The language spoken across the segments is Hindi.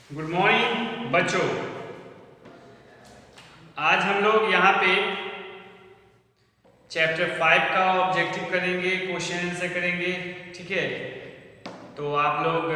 गुड मॉर्निंग बच्चों। आज हम लोग यहाँ पे चैप्टर 5 का ऑब्जेक्टिव करेंगे, क्वेश्चन आंसर करेंगे। ठीक है, तो आप लोग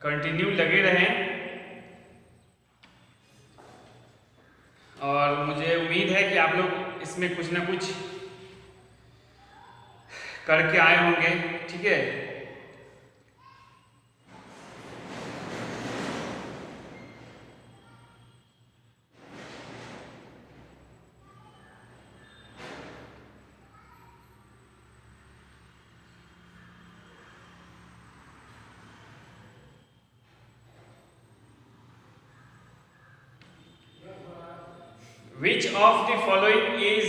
कंटिन्यू लगे रहें और मुझे उम्मीद है कि आप लोग इसमें कुछ ना कुछ करके आए होंगे। ठीक है, which of the following is,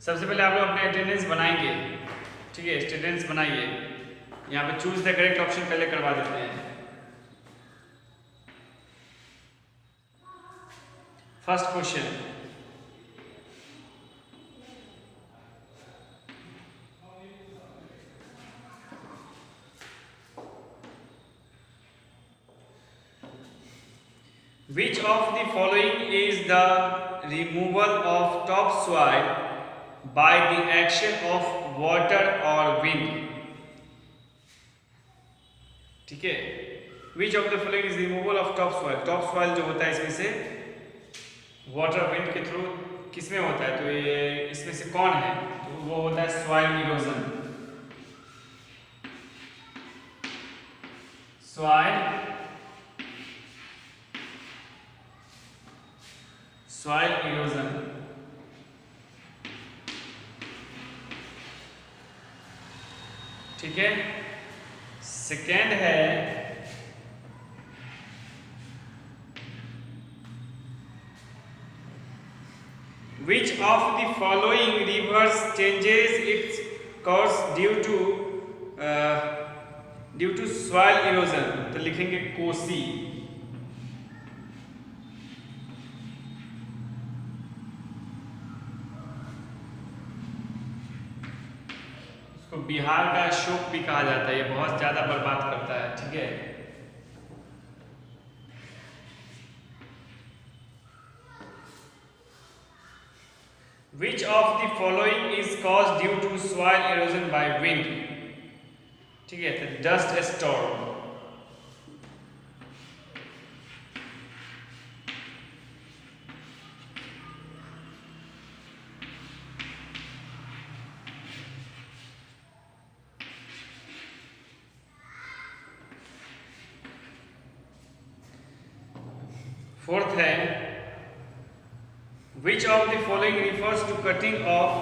सबसे पहले आप लोग अपने अटेंडेंस बनाएंगे। ठीक है, अटेंडेंस बनाइए। यहाँ पे चूज द करेक्ट ऑप्शन पहले करवा देते हैं। First question, which of the following is the removal of topsoil by the action of water or wind? ठीक है, which of the following is removal of topsoil? topsoil जो होता है इसमें से वाटर विंड के थ्रू किसमें होता है, तो ये इसमें से कौन है? तो वो होता है सॉइल इरोजन। Soil erosion. ठीक है, सेकेंड है which of the following rivers changes its course due to soil erosion? तो लिखेंगे कोसी। इसको बिहार का अशोक भी कहा जाता है, ये बहुत ज्यादा बर्बाद करता है। ठीक है, which of the following is caused due to soil erosion by wind? ठीक है, तो डस्ट स्टॉर्म। फोर्थ है which of the following refers to cutting of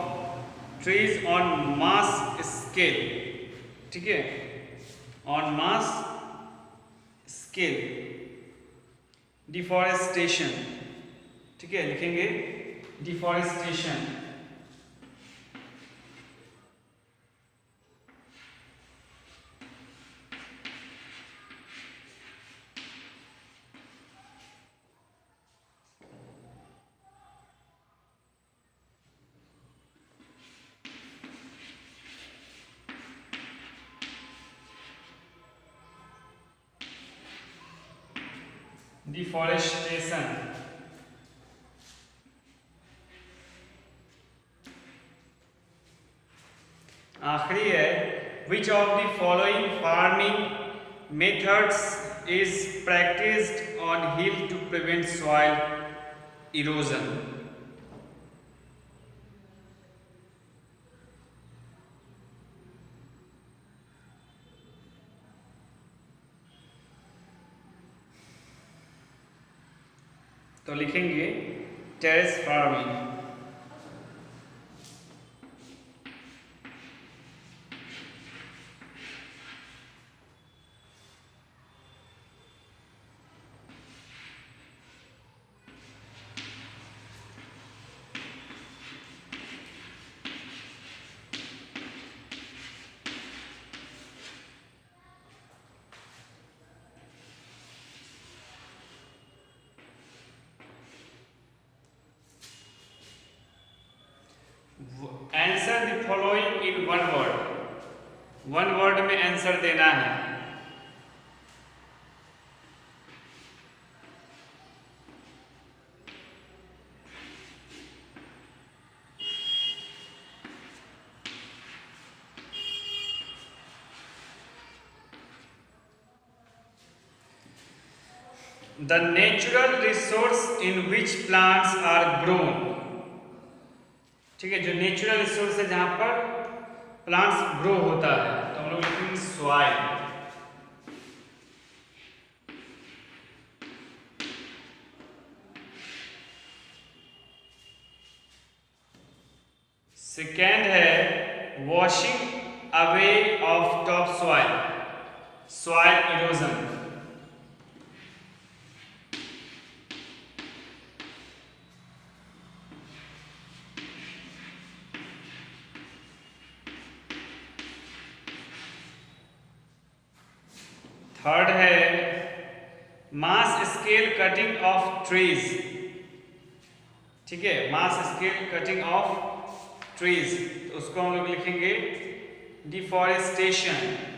trees on mass scale? ठीक है, on mass scale, डिफॉरेस्टेशन। ठीक है, लिखेंगे डिफॉरेस्टेशन। डिफॉरेस्टेशन। आखिरी है which of the following farming methods is practiced on hill to prevent soil erosion? तो लिखेंगे terrace farming. Answer the following in one word. One word में आंसर देना है। The natural resource in which plants are grown. ठीक है, जो नेचुरल रिसोर्स है जहां पर प्लांट्स ग्रो होता है, तो हम लोग लिखेंगे सॉइल। सेकेंड है washing away of top soil, soil erosion. Third है mass scale cutting of trees. ठीक है, mass scale cutting of trees, तो उसको हम लोग लिखेंगे deforestation.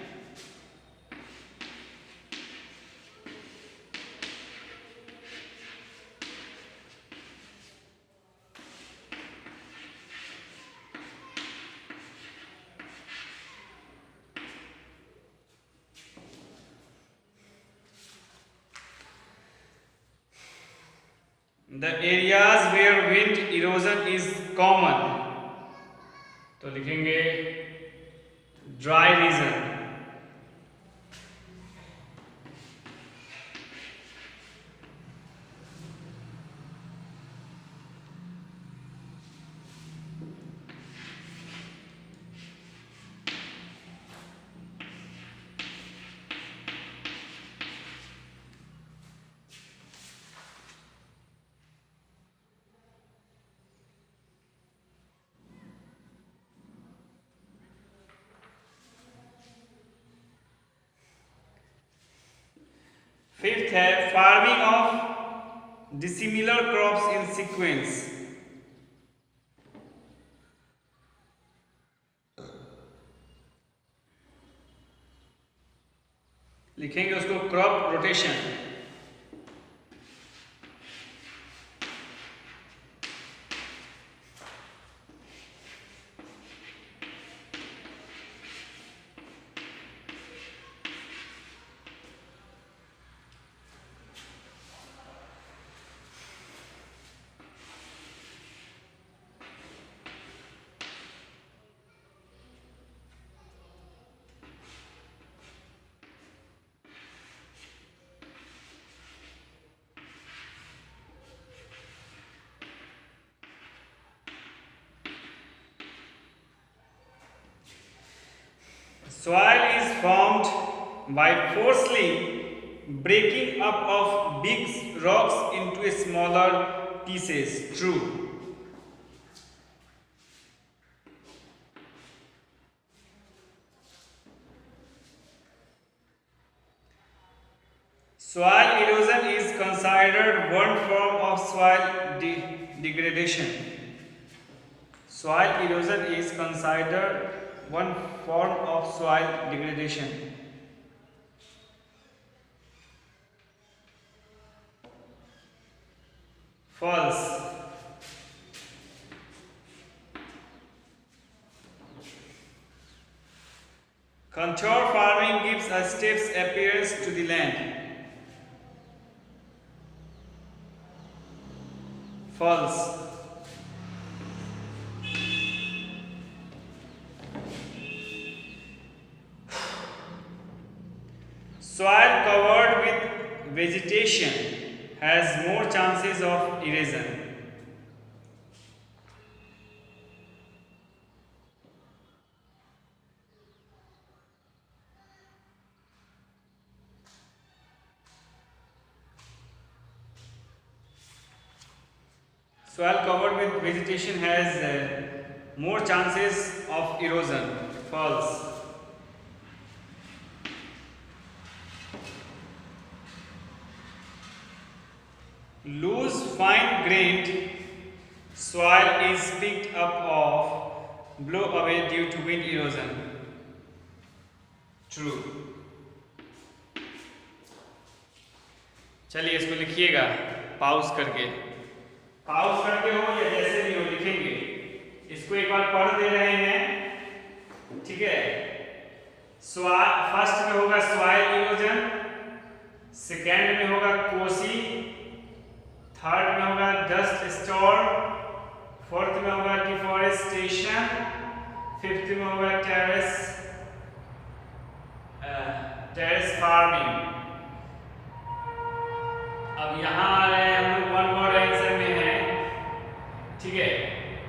The areas where wind erosion is common, तो लिखेंगे ड्राई रीजन। फिफ्थ है farming of dissimilar crops in sequence. लिखेंगे उसको crop rotation. Soil is formed by forcefully breaking up of big rocks into smaller pieces. True. Soil erosion is considered one form of soil degradation. Soil erosion is considered one form of soil degradation. False. Contour farming gives a steps appearance to the land. False. Soil covered with vegetation has more chances of erosion. Soil covered with vegetation has more chances of erosion. False. Loose, fine-grained soil is picked up or blow away due to wind erosion. True. चलिए इसको लिखिएगा पाउस करके हो या जैसे भी हो लिखेंगे। इसको एक बार पढ़ दे रहे हैं, ठीक है। फर्स्ट में होगा सॉइल इरोजन, सेकेंड में होगा कोसी, थर्ड में होगा डस्ट स्टॉर्म, फोर्थ में होगा डिफॉरेस्टेशन, फिफ्थ में होगा टेरेस फार्मिंग। अब यहाँ आ रहे हैं हम लोग वन वर्ड आंसर में है, ठीक है।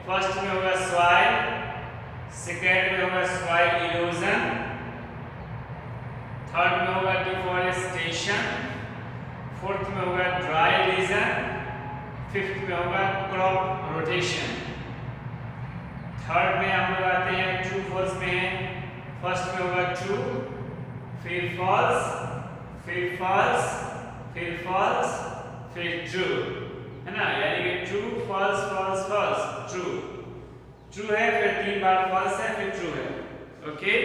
फर्स्ट में होगा सॉइल, सेकेंड में होगा सॉइल इरोजन, थर्ड में होगा डिफॉरेस्टेशन, फोर्थ में होगा ड्राई रीजन, फिफ्थ में होगा क्रॉप रोटेशन। थर्ड में हम लोग आते हैं ट्रू फॉल्स में। फर्स्ट में होगा ट्रू, फिर फॉल्स, फिर फॉल्स, फिर फॉल्स, फिर ट्रू, है ना। यानी कि true false false false true, true है फिर 3 बार फॉल्स है फिर ट्रू है, ओके।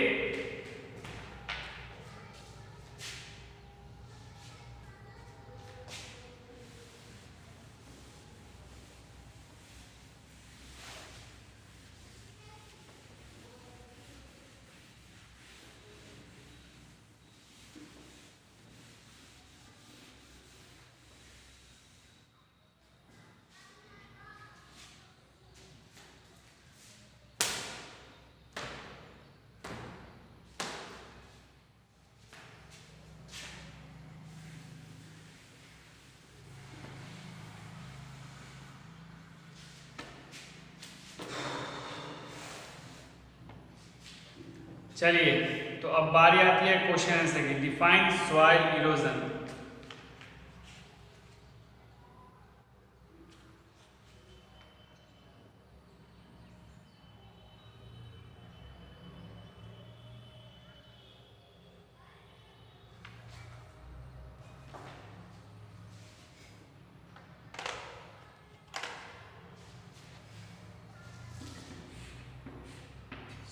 चलिए, तो अब बारी आती है क्वेश्चन आंसर की। Define soil erosion.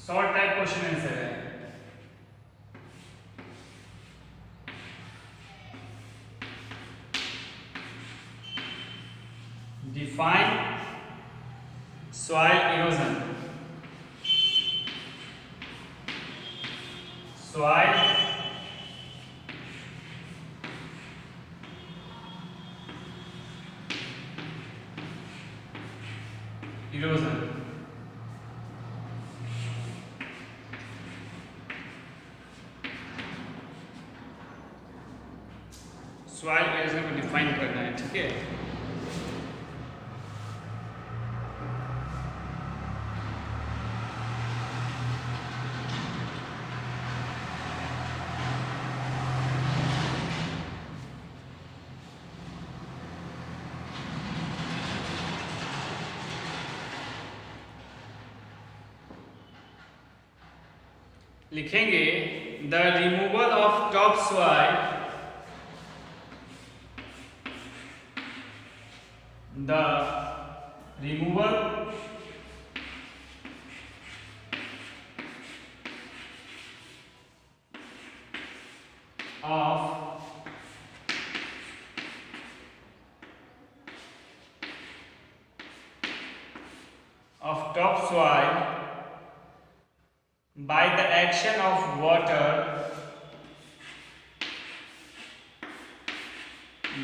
Short type question answer है। Define soil erosion. Soil erosion. Soil erosion को डिफाइन करना है, ठीक है। लिखेंगे the removal of top soil, the removal of top soil by the action of water,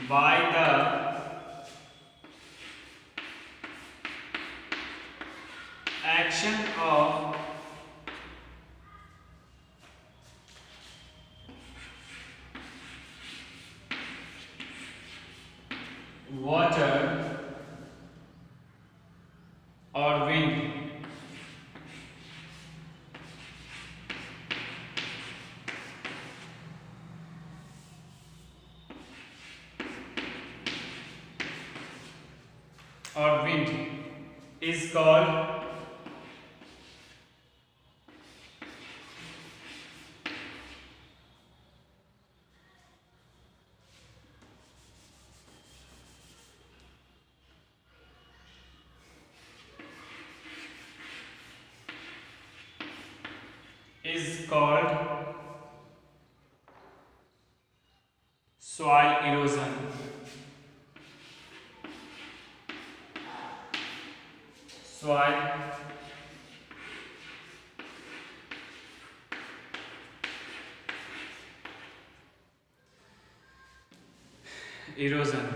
by the action of water or wind, is called soil erosion. Soil erosion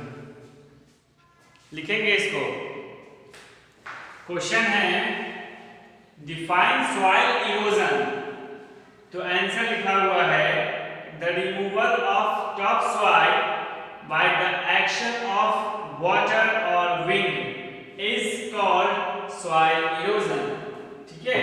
लिखेंगे इसको। क्वेश्चन है डिफाइन सॉइल इरोजन, तो आंसर लिखा हुआ है the removal of top soil by the action of water और wind is called soil erosion. ठीक है,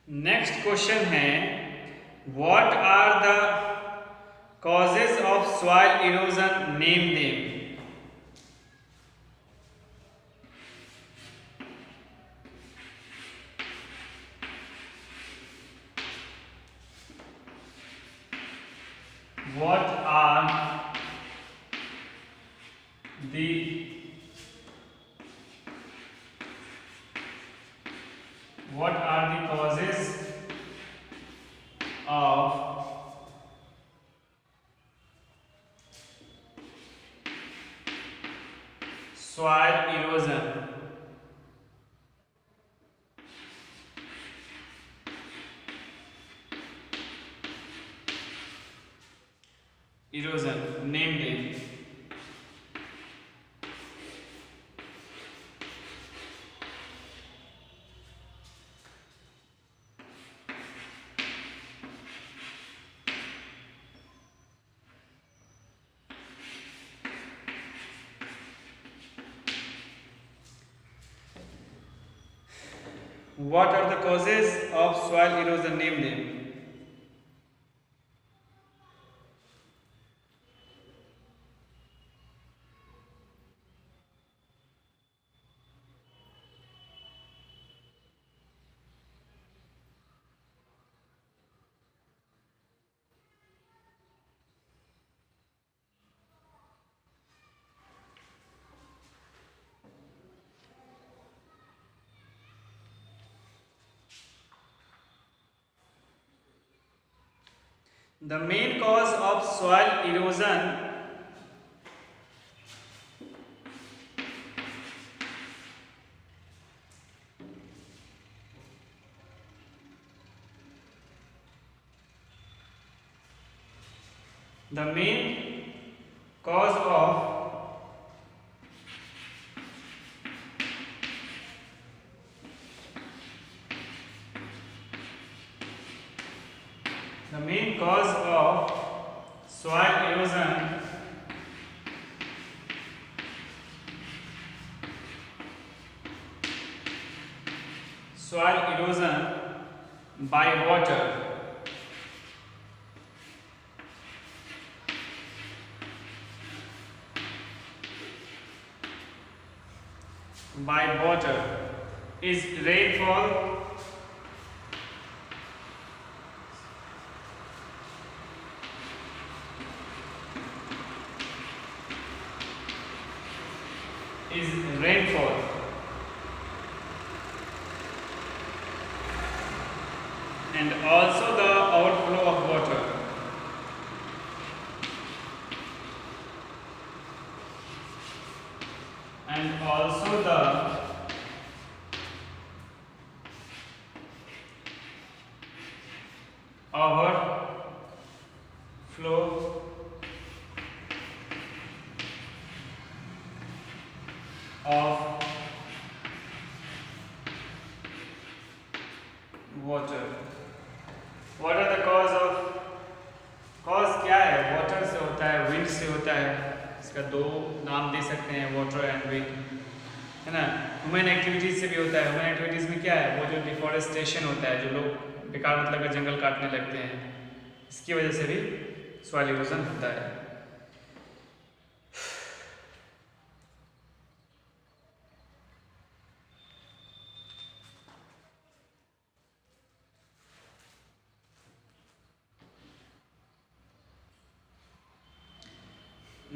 नेक्स्ट क्वेश्चन है what are the causes of soil erosion, name them. What are the causes of soil erosion? Erosion, name them. What are the causes of soil erosion? Name them. The main cause of soil erosion The main cause of soil erosion by water. By water is rainfall, and also the outflow of water. And also the overflow of water. What are the cause क्या है? वाटर से होता है, विंड से होता है। इसका दो नाम दे सकते हैं, वाटर एंड विंड, है ना। ह्यूमन एक्टिविटीज से भी होता है। ह्यूमन एक्टिविटीज में क्या है? वो जो डिफॉरेस्टेशन होता है, जो लोग बेकार मतलब का जंगल काटने लगते हैं, इसकी वजह से भी सॉइल इरोजन होता है।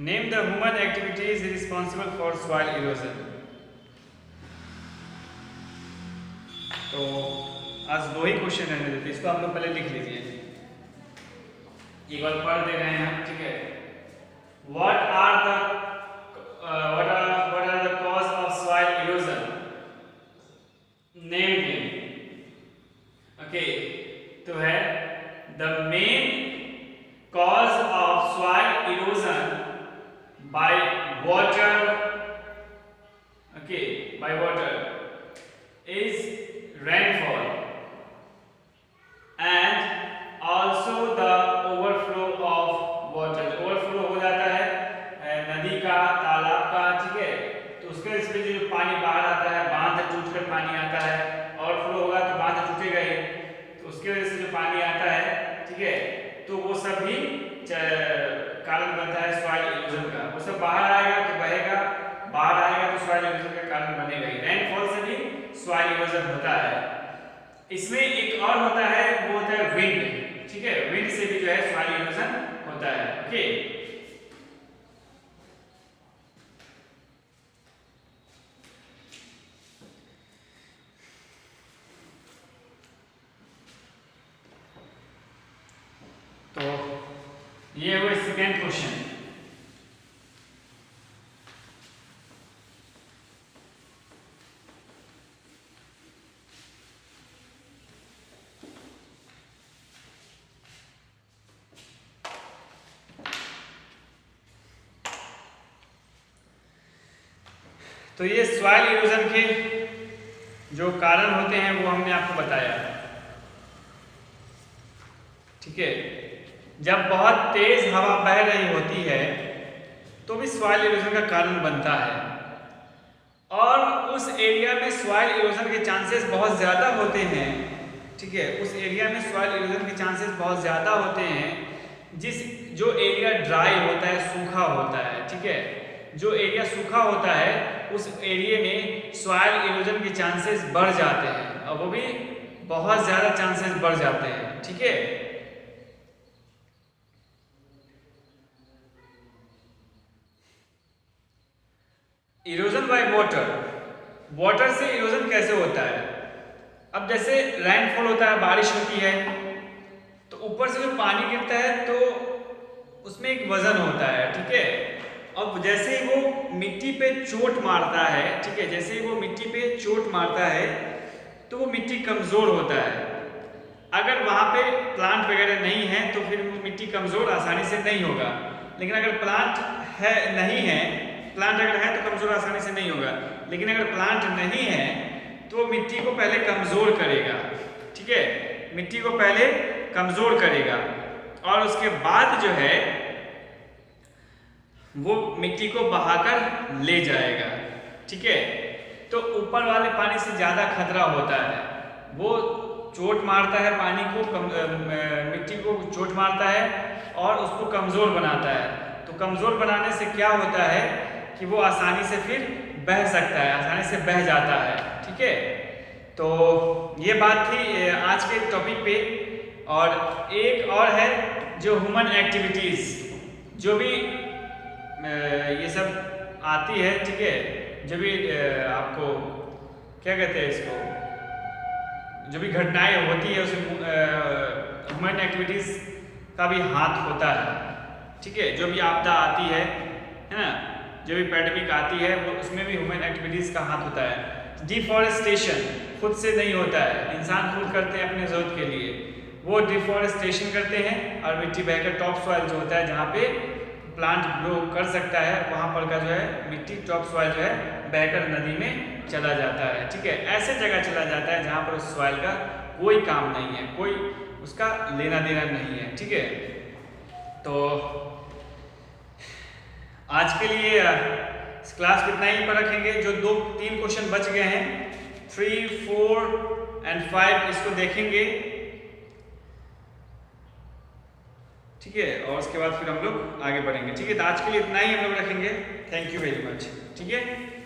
Name the human activities responsible for soil erosion. तो आज 2 ही क्वेश्चन रहने देते, इसको आप लोग पहले लिख लीजिए, एक बार पढ़ दे रहे हैं हम, ठीक है। What are the cause of soil erosion? Name them. Okay, तो है the main cause of soil erosion by water. Okay, by water is rainfall and also the overflow of water. overflow हो जाता है नदी का, तालाब का, ठीक है, तो उसके इसमें जो पानी बाहर आता है, बांध टूटकर पानी आता है, ओवरफ्लो होगा तो बांध टूटेगा ही, तो उसकी वजह से जो पानी आता है, ठीक है, तो वो सब भी कारण बनता है सॉइल इरोजन का। वो सब बाहर आएगा तो बहेगा, बाहर आएगा तो सॉइल इरोजन का कारण बनेगा ही। रेनफॉल से भी सॉइल इरोजन होता है। इसमें एक और होता है, वो होता है विंड, ठीक है, विंड से भी जो है सॉइल इरोजन होता है। ओके, तो ये हुआ सेकेंड क्वेश्चन। तो ये सॉइल इरोजन के जो कारण होते हैं वो हमने आपको बताया, ठीक है। जब बहुत तेज हवा बह रही होती है तो भी सॉइल इरोजन का कारण बनता है, और उस एरिया में सॉइल इरोजन के चांसेस बहुत ज़्यादा होते हैं, ठीक है, उस एरिया में सॉइल इरोजन के चांसेस बहुत ज़्यादा होते हैं। जो एरिया ड्राई होता है, सूखा होता है, ठीक है, जो एरिया सूखा होता है उस एरिया में सॉइल इरोजन के चांसेस बढ़ जाते हैं, और वो भी बहुत ज़्यादा चांसेस बढ़ जाते हैं, ठीक है। इरोजन बाय वाटर, वाटर से इरोजन कैसे होता है? अब जैसे रेनफॉल होता है, बारिश होती है, तो ऊपर से जो पानी गिरता है तो उसमें एक वजन होता है, ठीक है। अब जैसे ही वो मिट्टी पे चोट मारता है, ठीक है, जैसे ही वो मिट्टी पे चोट मारता है तो वो मिट्टी कमज़ोर होता है। अगर वहाँ पे प्लांट वगैरह नहीं है तो फिर वो मिट्टी कमज़ोर आसानी से नहीं होगा, लेकिन अगर प्लांट है नहीं है, प्लांट अगर है तो कमज़ोर आसानी से नहीं होगा, लेकिन अगर प्लांट नहीं है तो वो मिट्टी को पहले कमज़ोर करेगा, ठीक है, मिट्टी को पहले कमज़ोर करेगा और उसके बाद जो है वो मिट्टी को बहाकर ले जाएगा, ठीक है। तो ऊपर वाले पानी से ज़्यादा खतरा होता है, वो चोट मारता है पानी को, मिट्टी को चोट मारता है और उसको कमज़ोर बनाता है। तो कमज़ोर बनाने से क्या होता है कि वो आसानी से फिर बह सकता है, आसानी से बह जाता है, ठीक है। तो ये बात थी आज के टॉपिक पे। और एक और है जो ह्यूमन एक्टिविटीज़, जो भी ये सब आती है, ठीक है, जो भी आपको क्या कहते हैं इसको, जो भी घटनाएं होती है उसमें ह्यूमन एक्टिविटीज़ का भी हाथ होता है, ठीक है। जो भी आपदा आती है ना, जो भी पैंडेमिक आती है वो उसमें भी ह्यूमन एक्टिविटीज़ का हाथ होता है। डिफॉरेस्टेशन खुद से नहीं होता है, इंसान खुद करते हैं अपने ज़रूरत के लिए, वो डिफॉरेस्टेशन करते हैं और मिट्टी बहकर टॉप सॉइल जो होता है जहाँ पे प्लांट ग्रो कर सकता है वहाँ पर का जो है मिट्टी टॉप सॉइल जो है बहकर नदी में चला जाता है, ठीक है। ऐसे जगह चला जाता है जहाँ पर उस सॉइल का कोई काम नहीं है, कोई उसका लेना देना नहीं है, ठीक है। तो आज के लिए इस क्लास को इतना ही पर रखेंगे। जो 2-3 क्वेश्चन बच गए हैं 3, 4 और 5 इसको देखेंगे, ठीक है, और उसके बाद फिर हम लोग आगे बढ़ेंगे। ठीक है, तो आज के लिए इतना ही हम लोग रखेंगे। Thank you very much. ठीक है।